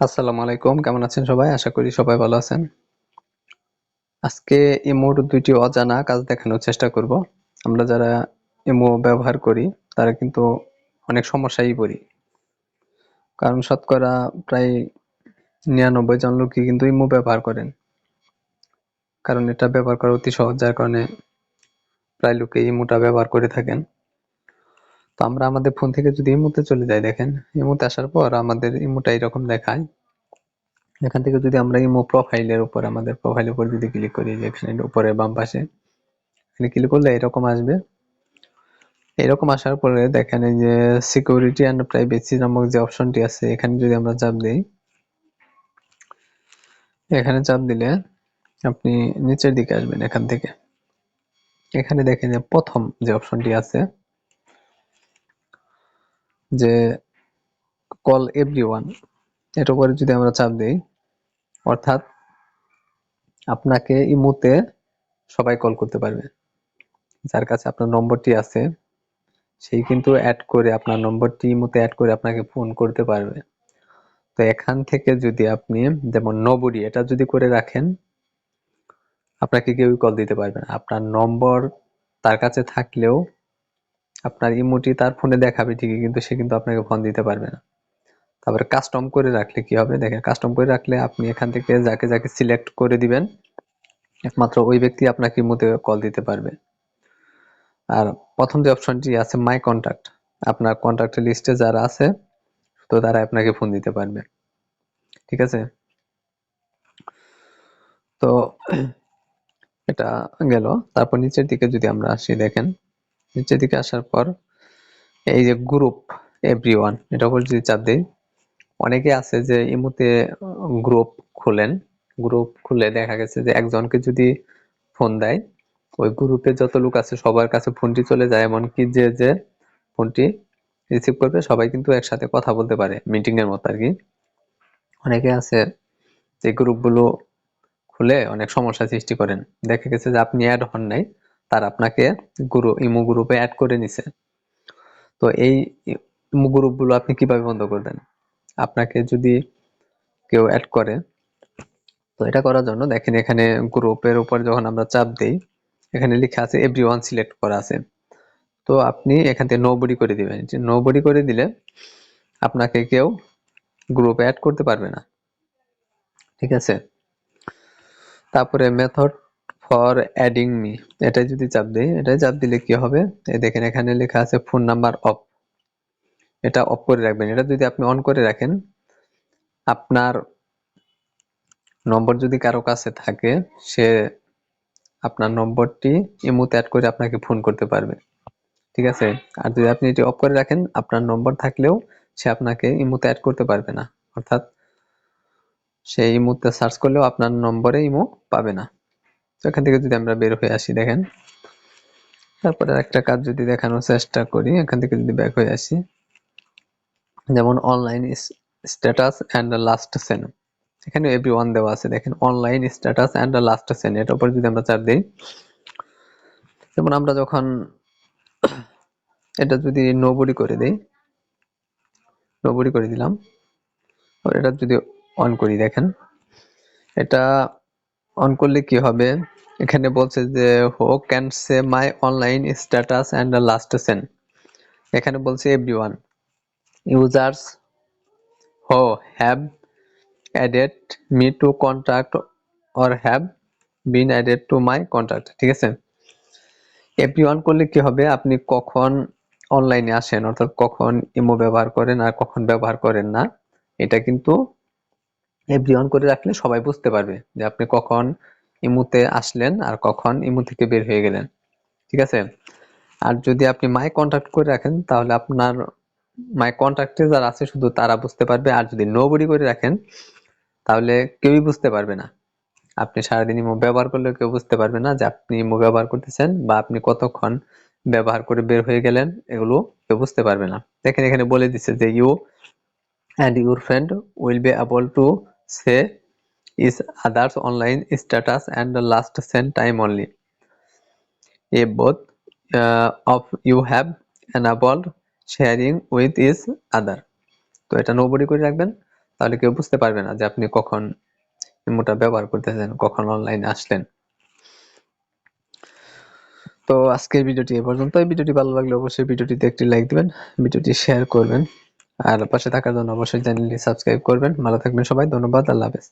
আসসালামু আলাইকুম, কেমন আছেন সবাই? আশা করি সবাই ভালো আছেন। আজকে ইমোর ২ টি অজানা কাজ দেখানোর চেষ্টা করব। আমরা যারা ইমো ব্যবহার করি তারা কিন্তু অনেক সমস্যায় পড়ি। কারণ শতকরা প্রায় ৯৯ জন লোকই কিন্তু ইমো ব্যবহার করেন। কারণ এটা ব্যবহার করা অতি সহজ, যার কারণে প্রায় লোকেই ইমোটা ব্যবহার করে থাকেন। তো আমরা আমাদের ফোন থেকে যদি ইমোতে চলে যাই, দেখেন ইমোতে আসার পর আমাদের ইমোটা এরকম দেখায়। এখান থেকে যদি আমরা ইমো প্রোফাইলের উপর, আমাদের প্রোফাইলের উপর যদি ক্লিক করি, যে এখানে উপরে বাম পাশে এখানে ক্লিক করলে এরকম আসবে। এরকম আসার পরে দেখেন এই যে সিকিউরিটি এন্ড প্রাইভেসি নামক যে অপশনটি আছে, এখানে যদি আমরা চাপ দিই, এখানে চাপ দিলে আপনি নিচের দিকে আসবেন। এখান থেকে এখানে দেখেন যে প্রথম যে অপশনটি আছে, যে কল এভরিওয়ান, এটার উপরে যদি আমরা চাপ দিই, অর্থাৎ আপনাকে ইমোতে সবাই কল করতে পারবে। যার কাছে আপনার নম্বরটি আছে সেই কিন্তু অ্যাড করে আপনার নম্বরটি ইমোতে অ্যাড করে আপনাকে ফোন করতে পারবে। তো এখান থেকে যদি আপনি যেমন নোবডি এটা যদি করে রাখেন, আপনাকে কেউই কল দিতে পারবে না। আপনার নম্বর তার কাছে থাকলেও আপনার ইমোটি তার ফোনে দেখাবে ঠিকই, কিন্তু সে কিন্তু আপনাকে ফোন দিতে পারবে না। তারপরে কাস্টম করে রাখলে কি হবে, দেখেন কাস্টম করে রাখলে আপনি এখান থেকে যাকে যাকে সিলেক্ট করে দিবেন, একমাত্র ওই ব্যক্তি আপনাকে ইমোতে কল দিতে পারবে। আর প্রথম যে অপশনটি আছে মাই কন্টাক্ট, আপনার কন্টাক্টের লিস্টে যারা আছে তো তারা আপনাকে ফোন দিতে পারবে। ঠিক আছে, তো এটা গেল। তারপর নিচের দিকে যদি আমরা আসি, দেখেন নিচের দিকে আসার পর এই যে গ্রুপ এভরিওয়ান, এটার উপর যদি চাপ দিই, অনেকে আছে যে ইমোতে গ্রুপ খুলেন, গ্রুপ খুলে দেখা গেছে যে একজনকে যদি ফোন দেয়, ওই গ্রুপে যত লোক আছে সবার কাছে ফোনটি চলে যায়, এমনকি যে যে ফোনটি রিসিভ করবে সবাই কিন্তু একসাথে কথা বলতে পারে, মিটিং এর মতো আর কি। অনেকে আছে যে গ্রুপগুলো খুলে অনেক সমস্যা সৃষ্টি করেন। দেখা গেছে যে আপনি অ্যাড হন নাই, তার আপনাকে ইমো গ্রুপে অ্যাড করে নিছে। তো এই ইমো গ্রুপগুলো আপনি কিভাবে বন্ধ করবেন? আপনাকে যদি কেউ অ্যাড করে, তো এটা করার জন্য দেখেন এখানে গ্রুপের উপর যখন আমরা চাপ দেই, এখানে লেখা আছে এভরিওয়ান সিলেক্ট করা আছে। তো আপনি এখান থেকে নোবডি করে দিবেন। যে নোবডি করে দিলে আপনাকে কেউ গ্রুপে অ্যাড করতে পারবে না। ঠিক আছে, তারপরে মেথড ফর অ্যাডিং মি, এটা যদি চাপ দিই, এটা চাপ দিলে কি হবে, এই দেখেন এখানে লেখা আছে ফোন নাম্বার অফ, এটা অফ করে রাখবেন। এটা যদি আপনি অন করে রাখেন, আপনার নম্বর যদি কারো কাছে থাকে, সে আপনার নম্বরটি ইমোতে অ্যাড করে আপনাকে ফোন করতে পারবে। ঠিক আছে, আর যদি আপনি এটি অফ করে রাখেন, আপনার নম্বর থাকলেও সে আপনাকে ইমোতে অ্যাড করতে পারবে না, অর্থাৎ সে ইমোতে সার্চ করলেও আপনার নম্বরে ইমো পাবে না। তো এখান থেকে যদি আমরা বের হয়ে আসি, দেখেন তারপরে একটা কাজ যদি দেখানোর চেষ্টা করি, এখান থেকে যদি ব্যাক হয়ে আসি, যেমন online status and last seen, এখানে এভরিওয়ান দেওয়া আছে। দেখেন online status and last seen, এটার উপর যদি আমরা চাপ দিই, যেমন আমরা যখন এটা যদি নোবডি করে দেই, নোবডি করে দিলাম, এটা যদি অন করি, দেখেন এটা অন করলে কি হবে, এখানে বলছে যে who can see my online status and last seen, এখানে বলছে everyone users who have added me to contact or have been added to my contact। ঠিক আছে, এভরিওয়ান করলে কি হবে, আপনি কখন অনলাইনে আসেন, অর্থাৎ কখন ইমো ব্যবহার করেন আর কখন ব্যবহার করেন না, এটা কিন্তু এভরিওয়ান করে রাখলে সবাই বুঝতে পারবে যে আপনি কখন ইমোতে আসলেন আর কখন ইমো থেকে বের হয়ে গেলেন। ঠিক আছে, আর যদি আপনি মাই কন্টাক্ট করে রাখেন, তাহলে আপনার মাই কন্টাক্টে যারা আছে শুধু তারা বুঝতে পারবে। আর যদি নোবডি করে রাখেন, তাহলে কেউই বুঝতে পারবে না। আপনি সারাদিন ইমো ব্যবহার করলেও কেউ বুঝতে পারবে না যে আপনি ইমো ব্যবহার করতেছেন, বা আপনি কতক্ষণ ব্যবহার করে বের হয়ে গেলেন, এগুলো কেউ বুঝতে পারবে না। দেখেন এখানে বলে দিচ্ছে যে you and your friend will be able to say is others online status and the last sent time only if both of you have enabled sharing with each other। তো এটা নোবডি করে রাখবেন, তাহলে কেউ বুঝতে পারবে না যে আপনি কখন ইমোটা ব্যবহার করতেছেন, কখন অনলাইনে আসলেন। তো আজকের ভিডিওটি এ পর্যন্ত। এই ভিডিওটি ভালো লাগলে অবশ্যই ভিডিওটিতে একটি লাইক দিবেন, ভিডিওটি শেয়ার করবেন, আর পাশে থাকার জন্য অবশ্যই চ্যানেলটি সাবস্ক্রাইব করবেন। ভালো থাকবেন সবাই, ধন্যবাদ, আল্লাহ হাফেজ।